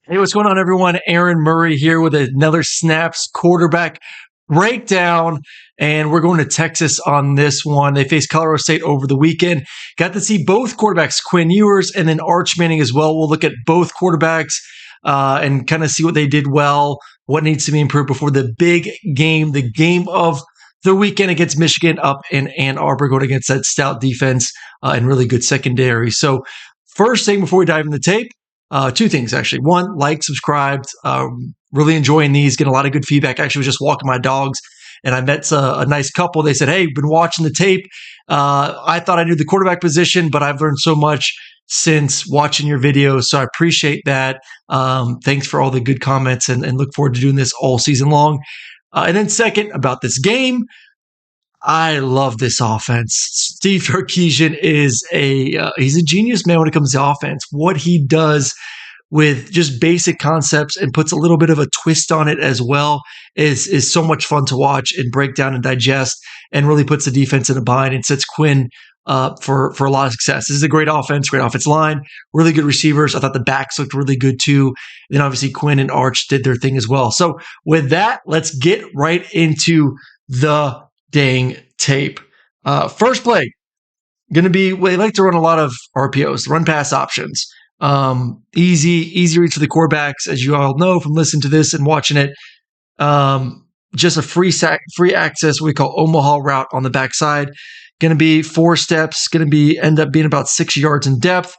Hey, what's going on, everyone? Aaron Murray here with another Snaps quarterback breakdown. And we're going to Texas on this one. They faced Colorado State over the weekend. Got to see both quarterbacks, Quinn Ewers and then Arch Manning as well. We'll look at both quarterbacks and kind of see what they did well, what needs to be improved before the big game, the game of the weekend against Michigan up in Ann Arbor, going against that stout defense and really good secondary. So, first thing before we dive in the tape, two things actually. One, like, subscribed. Really enjoying these. Getting a lot of good feedback. Actually, was just walking my dogs, and I met a nice couple. They said, "Hey, been watching the tape. I thought I knew the quarterback position, but I've learned so much since watching your videos. So I appreciate that. Thanks for all the good comments, and look forward to doing this all season long." And then second, about this game. I love this offense. Steve Sarkisian is he's a genius, man, when it comes to offense. What he does with just basic concepts and puts a little bit of a twist on it as well is so much fun to watch and break down and digest, and really puts the defense in a bind and sets Quinn for a lot of success. This is a great offense, great offensive line, really good receivers. I thought the backs looked really good too. And then obviously Quinn and Arch did their thing as well. So with that, let's get right into the dang tape. First play, going to be, well, they like to run a lot of RPOs, run pass options. Easy reach for the quarterbacks, as you all know from listening to this and watching it. Just a free access, what we call Omaha route on the backside. Going to be 4 steps, going to end up being about 6 yards in depth.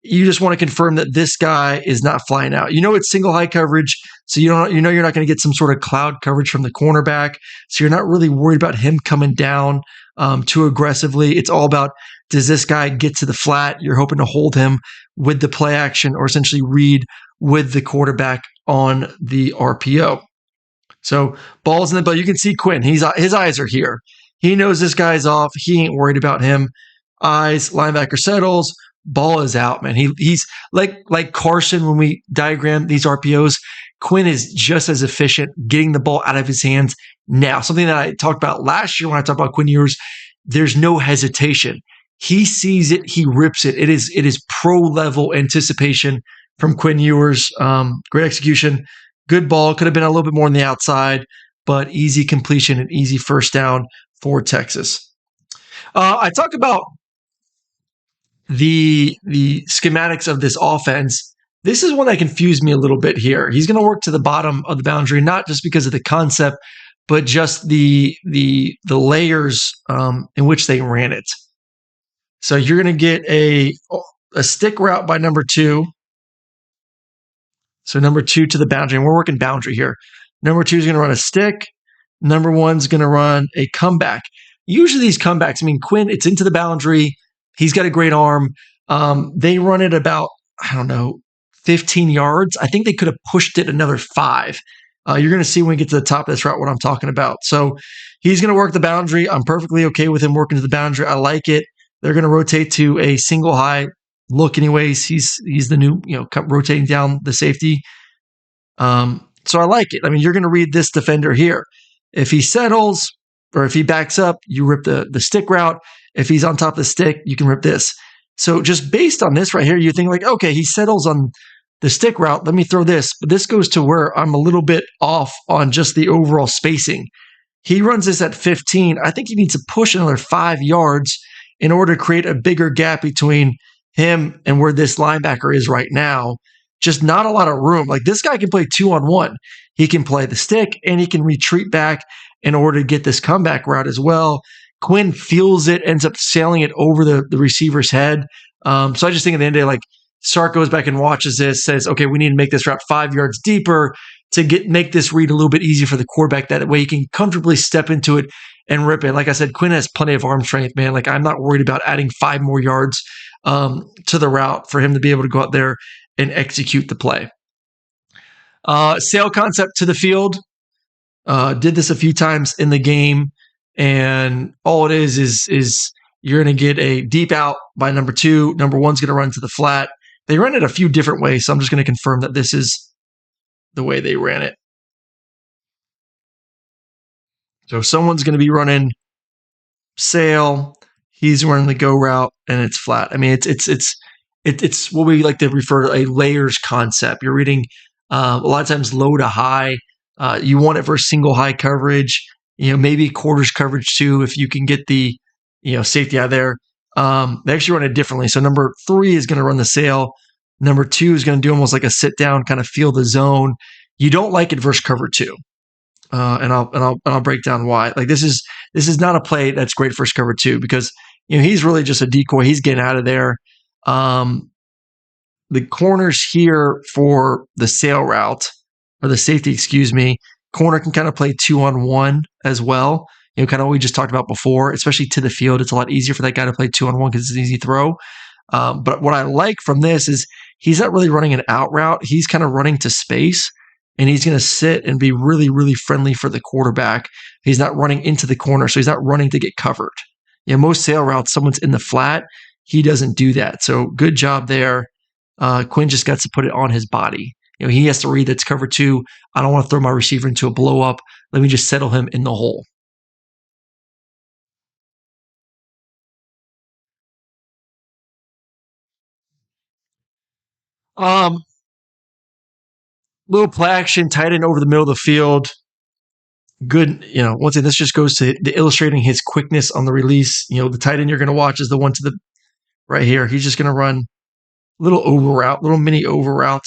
You just want to confirm that this guy is not flying out. You know it's single high coverage, so you're not going to get some sort of cloud coverage from the cornerback. So you're not really worried about him coming down too aggressively. It's all about, does this guy get to the flat? You're hoping to hold him with the play action, or essentially read with the quarterback on the RPO. So ball's in the ball. You can see Quinn. His eyes are here. He knows this guy's off. He ain't worried about him. Eyes, linebacker settles. Ball is out, man. He's like Carson when we diagram these RPOs. Quinn is just as efficient getting the ball out of his hands now. Something that I talked about last year when I talked about Quinn Ewers. There's no hesitation. He sees it. He rips it. It is pro level anticipation from Quinn Ewers. Great execution. Good ball. Could have been a little bit more on the outside, but easy completion and easy first down for Texas. I talk about the schematics of this offense. This is one that confused me a little bit here. He's going to work to the bottom of the boundary, not just because of the concept, but just the layers in which they ran it. So you're going to get a stick route by number 2. So number 2 to the boundary, and we're working boundary here. Number 2 is going to run a stick. Number 1 is going to run a comeback. Usually these comebacks, Quinn, it's into the boundary. He's got a great arm. They run it about, 15 yards. I think they could have pushed it another 5. You're going to see when we get to the top of this route what I'm talking about. So he's going to work the boundary. I'm perfectly okay with him working to the boundary. I like it. They're going to rotate to a single high look anyways. He's the new, rotating down the safety. So I like it. You're going to read this defender here. If he settles or if he backs up, you rip the stick route. If he's on top of the stick, you can rip this. So just based on this right here, you think like, okay, he settles on the stick route. Let me throw this. But this goes to where I'm a little bit off on just the overall spacing. He runs this at 15. I think he needs to push another 5 yards in order to create a bigger gap between him and where this linebacker is right now. Just not a lot of room. Like, this guy can play 2-on-1. He can play the stick and he can retreat back in order to get this comeback route as well. Quinn feels it, ends up sailing it over the receiver's head. So I just think at the end of the day, like, Sark goes back and watches this, says, okay, we need to make this route 5 yards deeper to make this read a little bit easier for the quarterback. That way he can comfortably step into it and rip it. Like I said, Quinn has plenty of arm strength, man. Like, I'm not worried about adding 5 more yards to the route for him to be able to go out there and execute the play. Sail concept to the field. Did this a few times in the game. And all it is you're going to get a deep out by number 2. Number 1's going to run to the flat. They ran it a few different ways, so I'm just going to confirm that this is the way they ran it. So someone's going to be running sail. He's running the go route, and it's flat. It's it's what we like to refer to a layers concept. You're reading a lot of times low to high. You want it for single high coverage, maybe quarters coverage too, if you can get the, safety out of there. They actually run it differently. So number 3 is going to run the sail. Number 2 is going to do almost like a sit down, kind of feel the zone. You don't like it versus cover 2. And I'll break down why. Like this is not a play that's great for cover 2 because he's really just a decoy. He's getting out of there. The corners here for the sail route or the safety, excuse me, corner can kind of play 2-on-1 as well. Kind of what we just talked about before, especially to the field. It's a lot easier for that guy to play 2-on-1 because it's an easy throw. But what I like from this is he's not really running an out route. He's kind of running to space, and he's going to sit and be really, really friendly for the quarterback. He's not running into the corner, so he's not running to get covered. Most sail routes, someone's in the flat. He doesn't do that. So good job there. Quinn just got to put it on his body. He has to read that's cover 2. I don't want to throw my receiver into a blow up. Let me just settle him in the hole. Little play action, tight end over the middle of the field. Good, once again, this just goes to the illustrating his quickness on the release. The tight end you're going to watch is the one to the right here. He's just going to run little over route, little mini over route,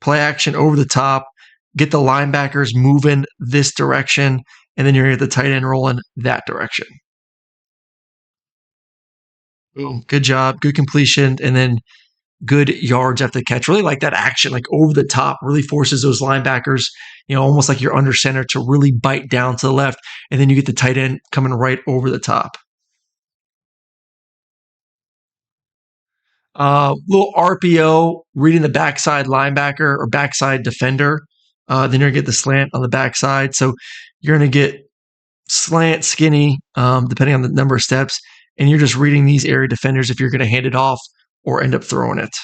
play action over the top, get the linebackers moving this direction, and then you're going to get the tight end rolling that direction. Boom. Good job. Good completion. And then good yards after the catch. Really like that action, like over the top, really forces those linebackers, almost like you're under center to really bite down to the left. And then you get the tight end coming right over the top. Little RPO, reading the backside linebacker or backside defender. Then you're going to get the slant on the backside. So you're going to get slant, skinny, depending on the number of steps. And you're just reading these area defenders if you're going to hand it off or end up throwing it.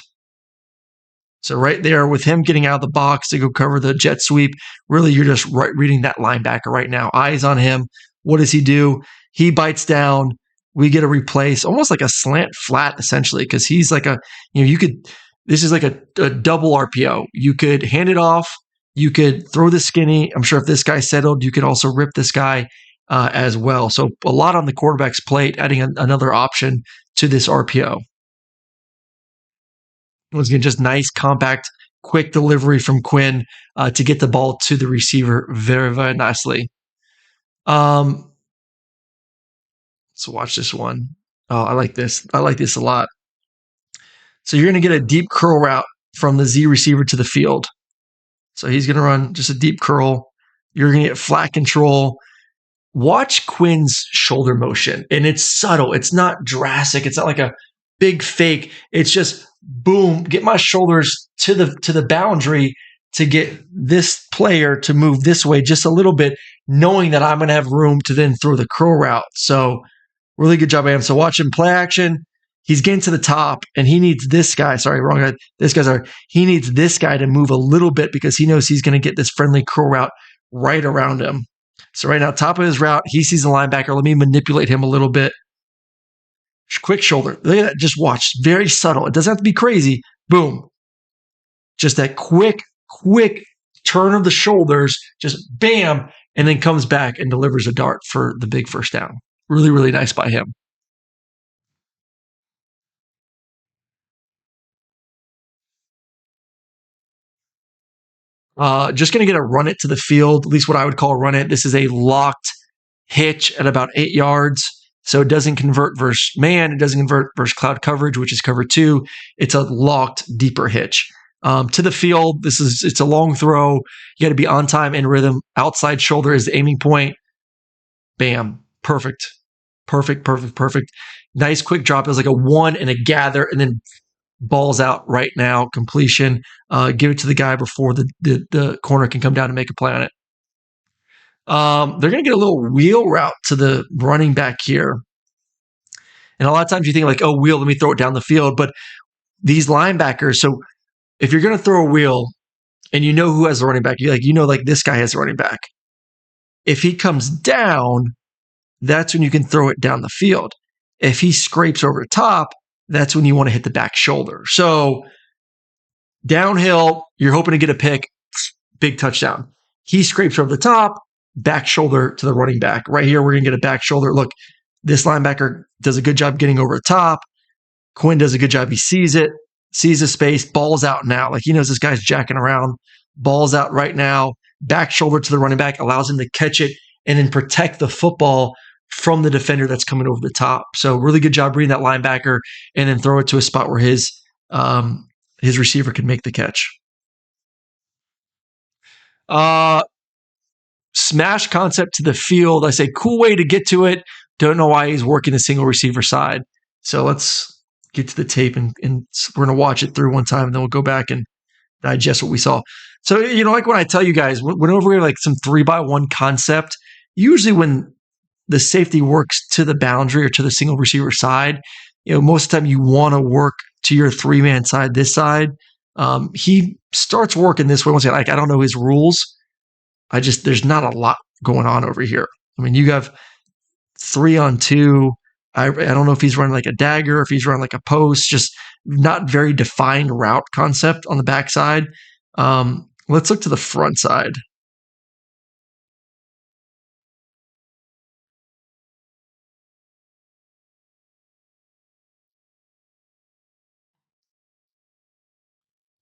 So right there with him getting out of the box to go cover the jet sweep, really you're just reading that linebacker right now. Eyes on him. What does he do? He bites down. We get a replace, almost like a slant flat, essentially, because he's like this is like a double RPO. You could hand it off. You could throw the skinny. I'm sure if this guy settled, you could also rip this guy as well. So a lot on the quarterback's plate, adding another option to this RPO. Once again, just nice, compact, quick delivery from Quinn to get the ball to the receiver very, very nicely. So watch this one. Oh, I like this. I like this a lot. So you're going to get a deep curl route from the Z receiver to the field. So he's going to run just a deep curl. You're going to get flat control. Watch Quinn's shoulder motion, and it's subtle. It's not drastic. It's not like a big fake. It's just boom, get my shoulders to the boundary to get this player to move this way just a little bit, knowing that I'm going to have room to then throw the curl route. So really good job by him. So watch him play action. He's getting to the top, and he needs this guy. Sorry, wrong guy. He needs this guy to move a little bit because he knows he's going to get this friendly curl route right around him. So right now, top of his route, he sees the linebacker. Let me manipulate him a little bit. Quick shoulder. Look at that. Just watch. Very subtle. It doesn't have to be crazy. Boom. Just that quick turn of the shoulders. Just bam. And then comes back and delivers a dart for the big first down. Really, really nice by him. Just going to get a run it to the field, at least what I would call a run it. This is a locked hitch at about 8 yards. So it doesn't convert versus man. It doesn't convert versus cloud coverage, which is cover 2. It's a locked, deeper hitch. To the field, it's a long throw. You got to be on time in rhythm. Outside shoulder is the aiming point. Bam. Perfect. Nice quick drop. It was like a one and a gather, and then balls out right now. Completion. Give it to the guy before the corner can come down and make a play on it. They're going to get a little wheel route to the running back here. And a lot of times you think like, oh, wheel, let me throw it down the field. But these linebackers, so if you're going to throw a wheel and you know who has the running back, like this guy has the running back. If he comes down, that's when you can throw it down the field. If he scrapes over the top, that's when you want to hit the back shoulder. So downhill, you're hoping to get a pick, big touchdown. He scrapes over the top, back shoulder to the running back. Right here, we're going to get a back shoulder. Look, this linebacker does a good job getting over the top. Quinn does a good job. He sees it, sees the space, balls out now. Like he knows this guy's jacking around, balls out right now, back shoulder to the running back, allows him to catch it and then protect the football from the defender that's coming over the top. So really good job reading that linebacker and then throw it to a spot where his receiver can make the catch. Smash concept to the field. I say cool way to get to it. Don't know why he's working the single receiver side. So let's get to the tape and we're going to watch it through one time and then we'll go back and digest what we saw. So, like when I tell you guys, whenever we're like some 3-by-1 concept, usually when the safety works to the boundary or to the single receiver side, most of the time you want to work to your 3-man side, this side. He starts working this way. Once again, I don't know his rules. There's not a lot going on over here. I mean, you have 3-on-2. I don't know if he's running like a dagger, if he's running like a post, just not very defined route concept on the backside. Let's look to the front side.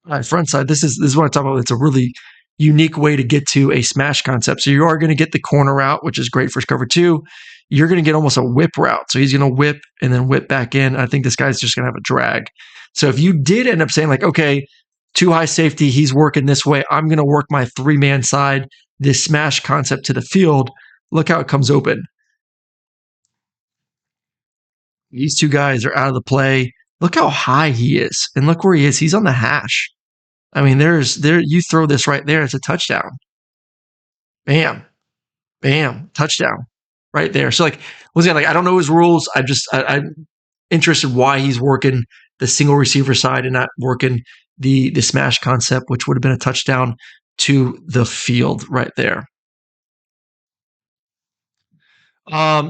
All right, front side. This is what I'm talking about. It's a really unique way to get to a smash concept. So you are going to get the corner route, which is great for cover 2. You're going to get almost a whip route. So he's going to whip and then whip back in. I think this guy's just going to have a drag. So if you did end up saying like, okay, too high safety, he's working this way, I'm going to work my 3-man side, this smash concept to the field, look how it comes open. These two guys are out of the play. Look how high he is. And look where he is. He's on the hash. I mean, you throw this right there, it's a touchdown. Bam. Bam. Touchdown. Right there. So like, I don't know his rules. I'm interested why he's working the single receiver side and not working the smash concept, which would have been a touchdown to the field right there.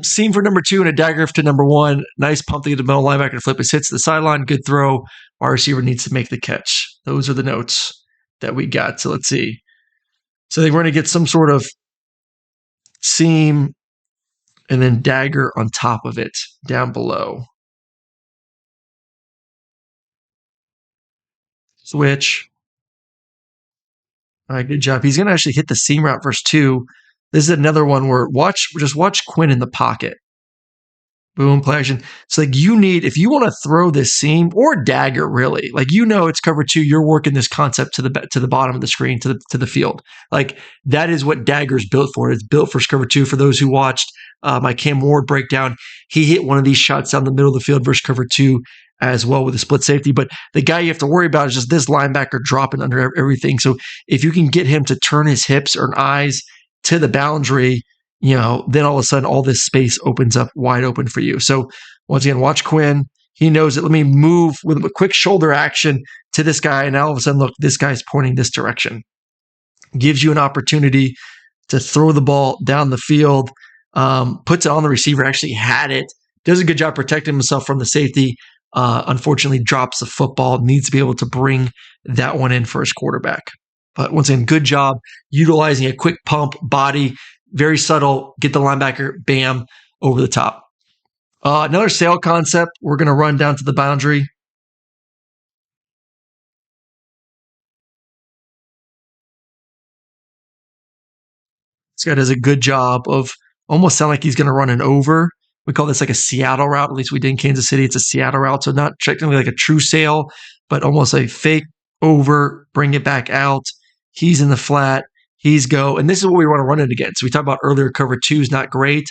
Seam for number 2 and a dagger to number 1. Nice pump to get the middle linebacker to flip his hits to the sideline. Good throw. Our receiver needs to make the catch. Those are the notes that we got. So let's see. So we're going to get some sort of seam and then dagger on top of it down below. Switch. All right, good job. He's going to actually hit the seam route verse 2. This is another one where just watch Quinn in the pocket. Boom, play action. So like if you want to throw this seam or dagger, really, like it's cover 2, you're working this concept to the bottom of the screen, to the field. Like that is what dagger's built for. It's built for cover 2. For those who watched my Cam Ward breakdown, he hit one of these shots down the middle of the field versus cover 2 as well with a split safety. But the guy you have to worry about is just this linebacker dropping under everything. So if you can get him to turn his hips or eyes to the boundary, then all of a sudden all this space opens up wide open for you. So once again, watch Quinn. He knows it. Let me move with a quick shoulder action to this guy. And now all of a sudden, look, this guy's pointing this direction. Gives you an opportunity to throw the ball down the field. Puts it on the receiver, actually had it. Does a good job protecting himself from the safety. Unfortunately, drops the football. Needs to be able to bring that one in for his quarterback. But once again, good job utilizing a quick pump, body, very subtle, get the linebacker, bam, over the top. Another sail concept. We're going to run down to the boundary. This guy does a good job of almost sound like he's going to run an over. We call this like a Seattle route. At least we did in Kansas City. It's a Seattle route. So not technically like a true sail, but almost a fake over, bring it back out. He's in the flat. He's go. And this is what we want to run it against. So we talked about earlier, cover 2 is not great.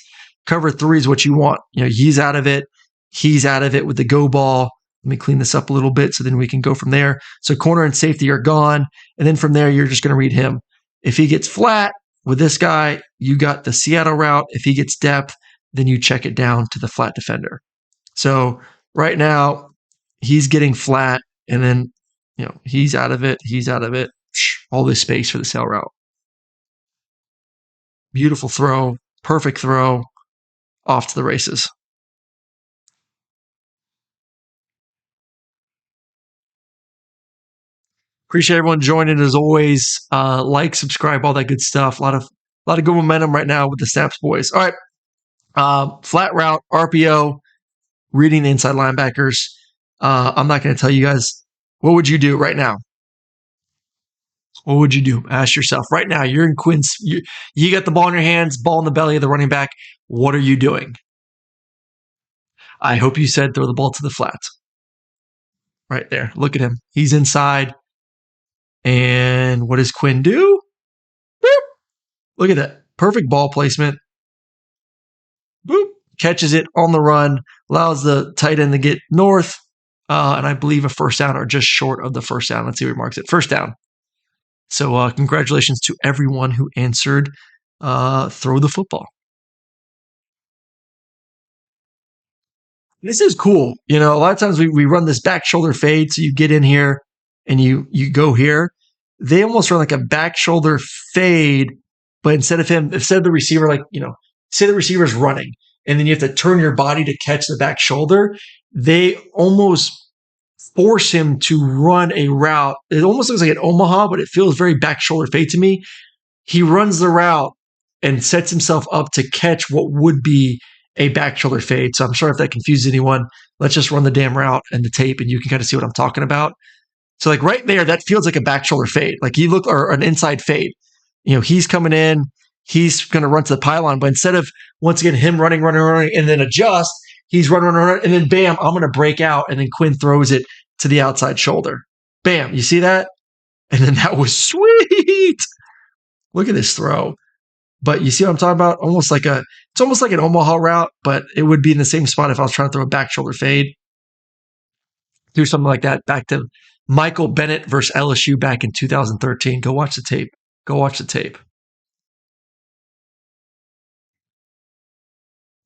Cover 3 is what you want. He's out of it. He's out of it with the go ball. Let me clean this up a little bit so then we can go from there. So corner and safety are gone. And then from there, you're just going to read him. If he gets flat with this guy, you got the Seattle route. If he gets depth, then you check it down to the flat defender. So right now, he's getting flat. And then, he's out of it. He's out of it. All this space for the sail route. Beautiful throw, perfect throw, off to the races. Appreciate everyone joining as always. Like, subscribe, all that good stuff. A lot of good momentum right now with the Snaps boys. All right. Flat route, RPO, reading the inside linebackers. I'm not going to tell you guys. What would you do right now? What would you do? Ask yourself right now. You're in Quinn's. You got the ball in your hands, ball in the belly of the running back. What are you doing? I hope you said throw the ball to the flat. Right there. Look at him. He's inside. And what does Quinn do? Boop. Look at that. Perfect ball placement. Boop. Catches it on the run. Allows the tight end to get north. And I believe a first down or just short of the first down. Let's see where he marks it. First down. So congratulations to everyone who answered throw the football. This is cool. A lot of times we run this back shoulder fade. So you get in here and you go here. They almost run like a back shoulder fade, but instead of the receiver, say the receiver's running and then you have to turn your body to catch the back shoulder. They almost force him to run a route. It almost looks like an Omaha, but it feels very back shoulder fade to me. He runs the route and sets himself up to catch what would be a back shoulder fade. So I'm sorry if that confuses anyone. Let's just run the damn route and the tape and you can kind of see what I'm talking about. So like right there, that feels like a back shoulder fade. Like or an inside fade. He's coming in, he's going to run to the pylon, but instead of once again him running, and then adjust, he's running, and then bam, I'm going to break out, and then Quinn throws it to the outside shoulder. Bam, you see that? And then that was sweet. Look at this throw. But you see what I'm talking about? It's almost like an Omaha route, but it would be in the same spot if I was trying to throw a back shoulder fade. Do something like that back to Michael Bennett versus LSU back in 2013. Go watch the tape.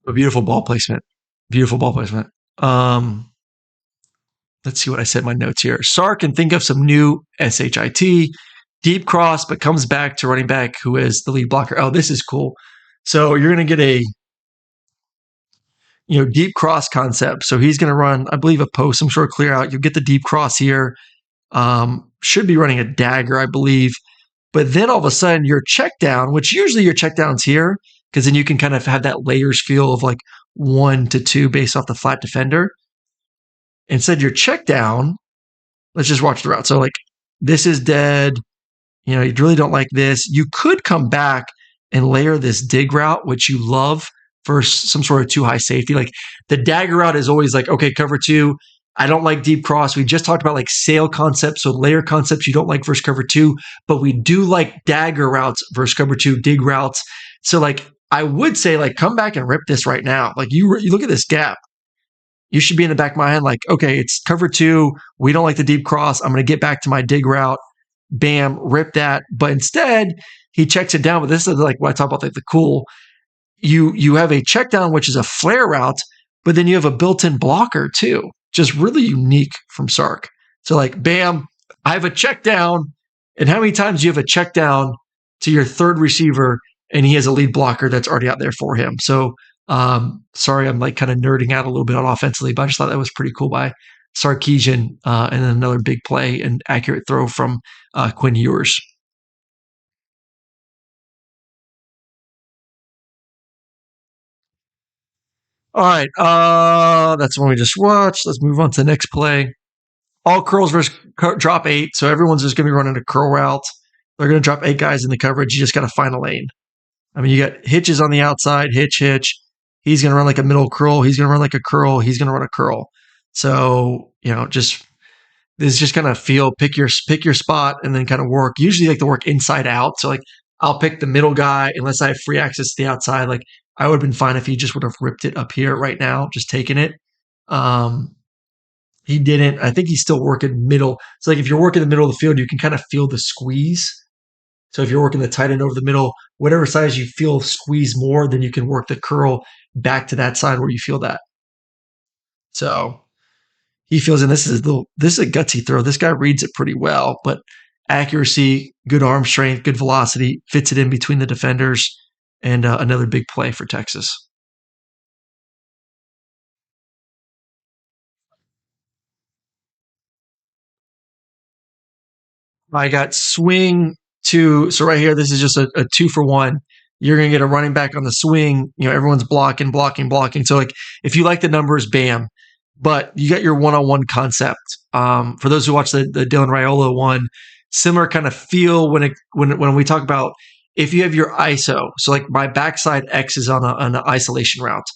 A beautiful ball placement. Let's see what I said in my notes here. Sark can think of some new SHIT, deep cross, but comes back to running back who is the lead blocker. Oh, this is cool. So you're going to get a deep cross concept. So he's going to run, I believe, a post, some sort of clear out. You'll get the deep cross here. Should be running a dagger, I believe. But then all of a sudden your check down, which usually your check down's here, because then you can kind of have that layers feel of like 1 to 2 based off the flat defender. Instead, your check down, let's just watch the route. So like this is dead. You really don't like this. You could come back and layer this dig route, which you love, for some sort of too high safety. Like the dagger route is always like, okay, cover 2. I don't like deep cross. We just talked about like sail concepts. So layer concepts you don't like versus cover 2, but we do like dagger routes versus cover 2, dig routes. So like I would say like come back and rip this right now. Like you look at this gap. You should be in the back of my head like, okay, it's cover 2. We don't like the deep cross. I'm going to get back to my dig route. Bam, rip that. But instead, he checks it down. But this is like what I talk about, like the cool. You have a check down, which is a flare route, but then you have a built-in blocker too. Just really unique from Sark. So like, bam, I have a check down. And how many times do you have a check down to your third receiver and he has a lead blocker that's already out there for him? So sorry, I'm like kind of nerding out a little bit on offensively, but I just thought that was pretty cool by Sarkisian, and then another big play and accurate throw from Quinn Ewers. All right, that's the one we just watched. Let's move on to the next play. All curls versus drop 8, so everyone's just going to be running a curl route. They're going to drop 8 guys in the coverage. You just got to find a lane. I mean, you got hitches on the outside, hitch. He's going to run like a middle curl. He's going to run like a curl. He's going to run a curl. So, this is just kind of pick your spot and then kind of work. Usually like to work inside out. So like I'll pick the middle guy unless I have free access to the outside. Like I would have been fine if he just would have ripped it up here right now, just taking it. He didn't. I think he's still working middle. So like if you're working the middle of the field, you can kind of feel the squeeze. So if you're working the tight end over the middle, whatever size you feel squeeze more, then you can work the curl back to that side where you feel that. So he feels, and this is a gutsy throw. This guy reads it pretty well, but accuracy, good arm strength, good velocity, fits it in between the defenders, and another big play for Texas. I got swing to, so right here, this is just a 2-for-1. You're going to get a running back on the swing. Everyone's blocking, blocking, blocking. So, like, if you like the numbers, bam. But you got your one-on-one concept. For those who watch the Dylan Raiola one, similar kind of feel when we talk about if you have your ISO. So, like, my backside X is on an isolation route.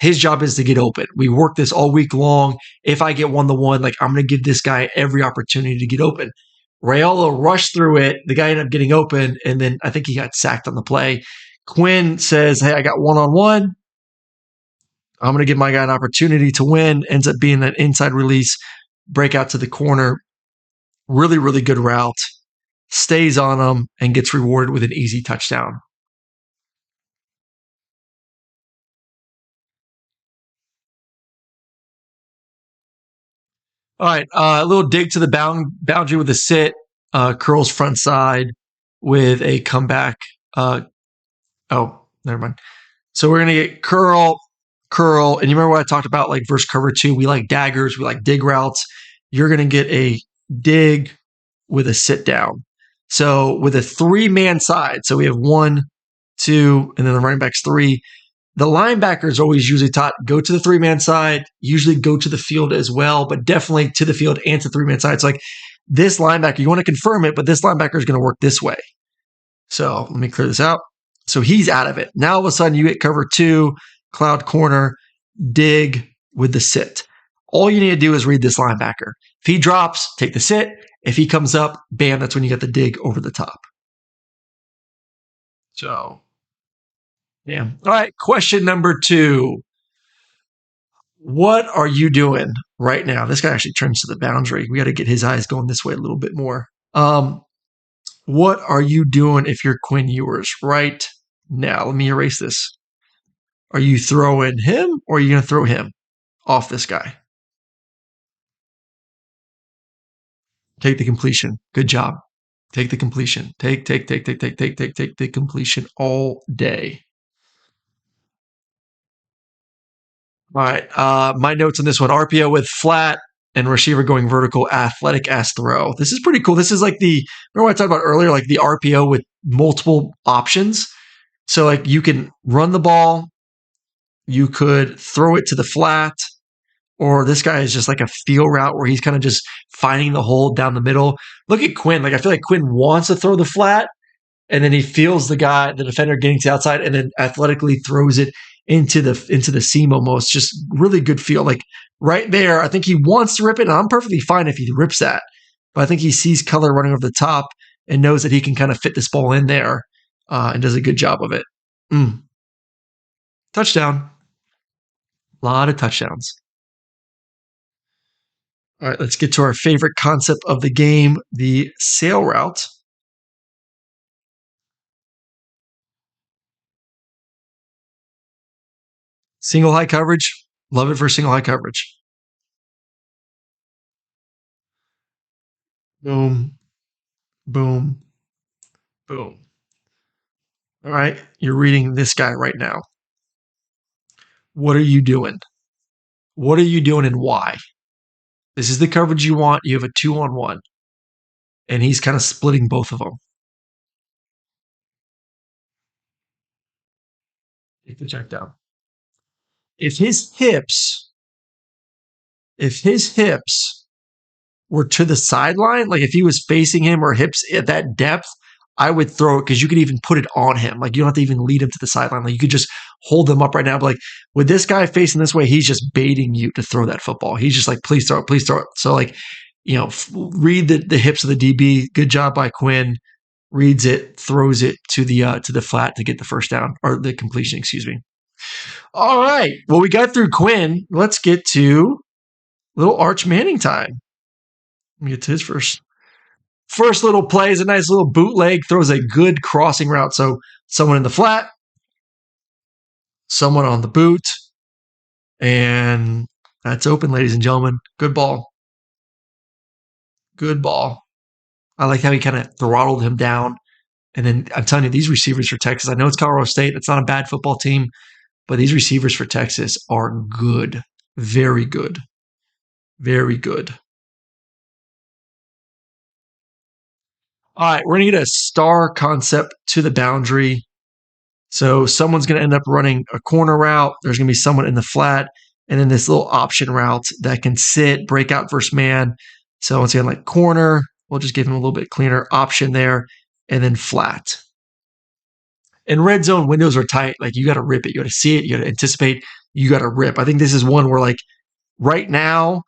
His job is to get open. We work this all week long. If I get 1-to-1, like, I'm going to give this guy every opportunity to get open. Raiola rushed through it. The guy ended up getting open, and then I think he got sacked on the play. Quinn says, hey, I got one-on-one. I'm going to give my guy an opportunity to win. Ends up being an inside release, break out to the corner. Really, really good route. Stays on him and gets rewarded with an easy touchdown. All right, a little dig to the boundary with a sit, curls front side with a comeback. Never mind. So we're going to get curl, curl. And you remember what I talked about, like versus cover 2? We like daggers. We like dig routes. You're going to get a dig with a sit down. So with a 3-man side, so we have 1, 2, and then the running back's 3. The linebackers always usually taught go to the 3-man side, usually go to the field as well, but definitely to the field and to 3-man side. It's like this linebacker, you want to confirm it, but this linebacker is going to work this way. So let me clear this out. So he's out of it. Now all of a sudden you get cover 2, cloud corner, dig with the sit. All you need to do is read this linebacker. If he drops, take the sit. If he comes up, bam, that's when you get the dig over the top. So, yeah. All right, question number 2. What are you doing right now? This guy actually trims to the boundary. We got to get his eyes going this way a little bit more. What are you doing if you're Quinn Ewers right now? Let me erase this. Are you throwing him or are you going to throw him off this guy? Take the completion. Good job. Take the completion. Take the completion all day. All right. My notes on this one: RPO with flat and receiver going vertical, athletic ass throw. This is pretty cool. This is like remember what I talked about earlier, like the RPO with multiple options. So like you can run the ball, you could throw it to the flat, or this guy is just like a feel route where he's kind of just finding the hole down the middle. Look at Quinn. Like I feel like Quinn wants to throw the flat, and then he feels the defender getting to the outside, and then athletically throws it into the seam almost. Just really good feel. Like right there, I think he wants to rip it, and I'm perfectly fine if he rips that. But I think he sees color running over the top and knows that he can kind of fit this ball in there and does a good job of it. Touchdown. A lot of touchdowns. All right, let's get to our favorite concept of the game, the sail route. Single high coverage. Love it for single high coverage. Boom, boom, boom. All right, you're reading this guy right now. What are you doing? What are you doing and why? This is the coverage you want. You have a 2-on-1, and he's kind of splitting both of them. Take the check down. If his hips were to the sideline, like if he was facing him or hips at that depth, I would throw it because you could even put it on him. Like you don't have to even lead him to the sideline. Like you could just hold them up right now. But like with this guy facing this way, he's just baiting you to throw that football. He's just like, please throw it, please throw it. So like, read the hips of the DB. Good job by Quinn. Reads it, throws it to the flat to get the first down or the completion. Excuse me. All right. Well, we got through Quinn. Let's get to little Arch Manning time. Let me get to his first little play is a nice little bootleg, throws a good crossing route. So someone in the flat, someone on the boot, and that's open, ladies and gentlemen. Good ball. Good ball. I like how he kind of throttled him down. And then I'm telling you, these receivers for Texas, I know it's Colorado State. It's not a bad football team, but these receivers for Texas are good. Very good. Very good. All right, we're going to get a star concept to the boundary. So someone's going to end up running a corner route. There's going to be someone in the flat, and then this little option route that can sit, break out versus man. So once again, like corner, we'll just give him a little bit cleaner option there, and then flat. And red zone windows are tight. Like you got to rip it. You got to see it. You got to anticipate. You got to rip. I think this is one where like right now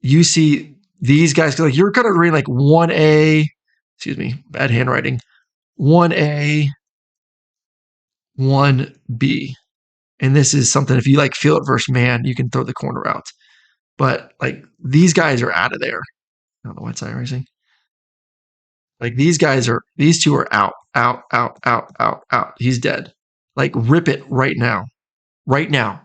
you see these guys, like you're kind of reading like 1A, excuse me, bad handwriting, 1A, 1B. And this is something, if you like feel it versus man, you can throw the corner out. But like these guys are out of there. I don't know why it's not erasing. Like these two are out, out, out, out, out, out. He's dead. Like rip it right now. Right now.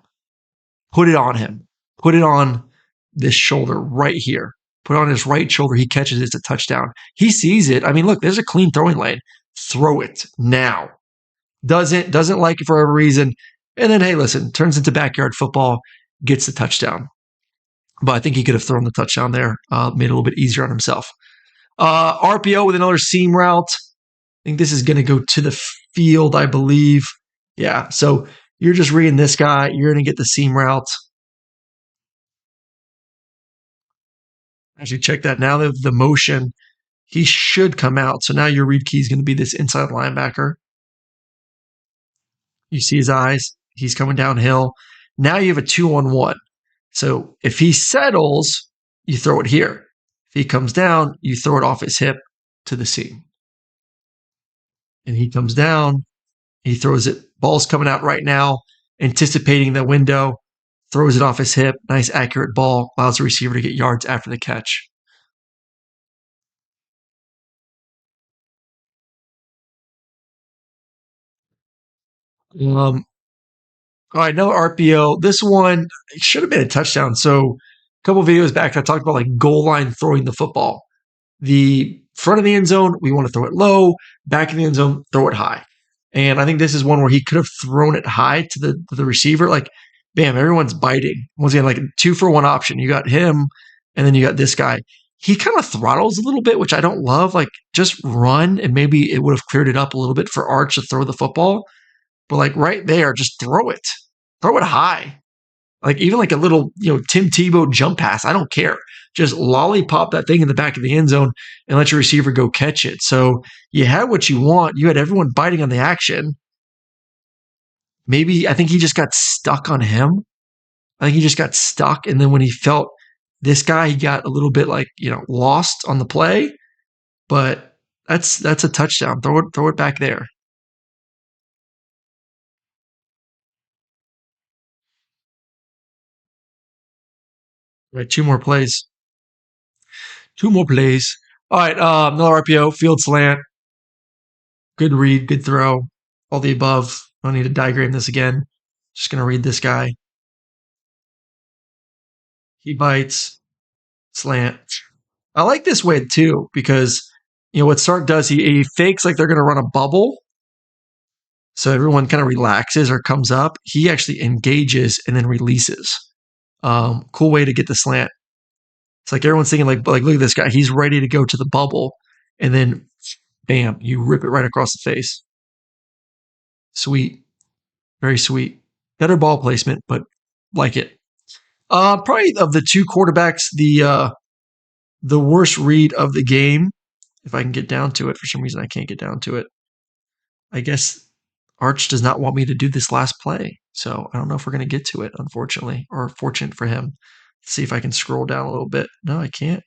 Put it on him. Put it on this shoulder right here. Put it on his right shoulder. He catches it. It's a touchdown. He sees it. I mean, look, there's a clean throwing lane. Throw it now. Doesn't like it for whatever reason. And then, hey, listen, turns into backyard football, gets the touchdown. But I think he could have thrown the touchdown there, made it a little bit easier on himself. RPO with another seam route. I think this is going to go to the field, I believe. Yeah, so you're just reading this guy. You're going to get the seam route. Actually, check that. Now that the motion, he should come out. So now your read key is going to be this inside linebacker. You see his eyes. He's coming downhill. Now you have a 2-on-1. So if he settles, you throw it here. If he comes down, you throw it off his hip to the seam. And he comes down. He throws it. Ball's coming out right now, anticipating the window. Throws it off his hip. Nice, accurate ball. Allows the receiver to get yards after the catch. All right, another RPO. This one should have been a touchdown. So a couple videos back, I talked about like goal line throwing the football. The front of the end zone, we want to throw it low. Back of the end zone, throw it high. And I think this is one where he could have thrown it high to the receiver. Like, bam, everyone's biting. Once again, like a 2-for-1 option. You got him, and then you got this guy. He kind of throttles a little bit, which I don't love. Like, just run, and maybe it would have cleared it up a little bit for Arch to throw the football. But like right there, just throw it. Throw it high. Like even like a little, Tim Tebow jump pass. I don't care. Just lollipop that thing in the back of the end zone and let your receiver go catch it. So you had what you want. You had everyone biting on the action. Maybe I think he just got stuck on him. I think he just got stuck. And then when he felt this guy, he got a little bit like, lost on the play. But that's a touchdown. Throw it back there. Right, two more plays. Two more plays. All right, another RPO, field slant. Good read, good throw. All the above. I don't need to diagram this again. Just going to read this guy. He bites, slant. I like this way too because, what Sark does, he fakes like they're going to run a bubble. So everyone kind of relaxes or comes up. He actually engages and then releases. Cool way to get the slant. It's like everyone's thinking like look at this guy. He's ready to go to the bubble. And then, bam, you rip it right across the face. Sweet. Very sweet. Better ball placement, but like it. Probably of the two quarterbacks, the worst read of the game, if I can get down to it. For some reason, I can't get down to it. I guess Arch does not want me to do this last play. So I don't know if we're going to get to it, unfortunately, or fortunate for him. Let's see if I can scroll down a little bit. No, I can't.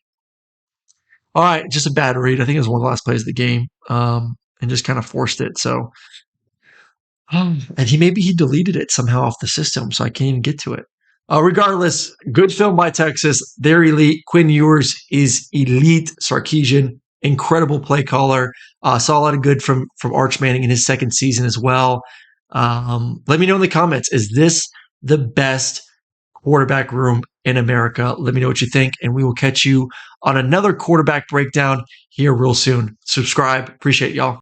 All right, just a bad read. I think it was one of the last plays of the game, and just kind of forced it. So, and he deleted it somehow off the system, so I can't even get to it. Regardless, good film by Texas. They're elite. Quinn Ewers is elite. Sarkisian, incredible play caller. Saw a lot of good from Arch Manning in his second season as well. Let me know in the comments, is this the best quarterback room in America? Let me know what you think, and we will catch you on another quarterback breakdown here real soon. Subscribe. Appreciate y'all.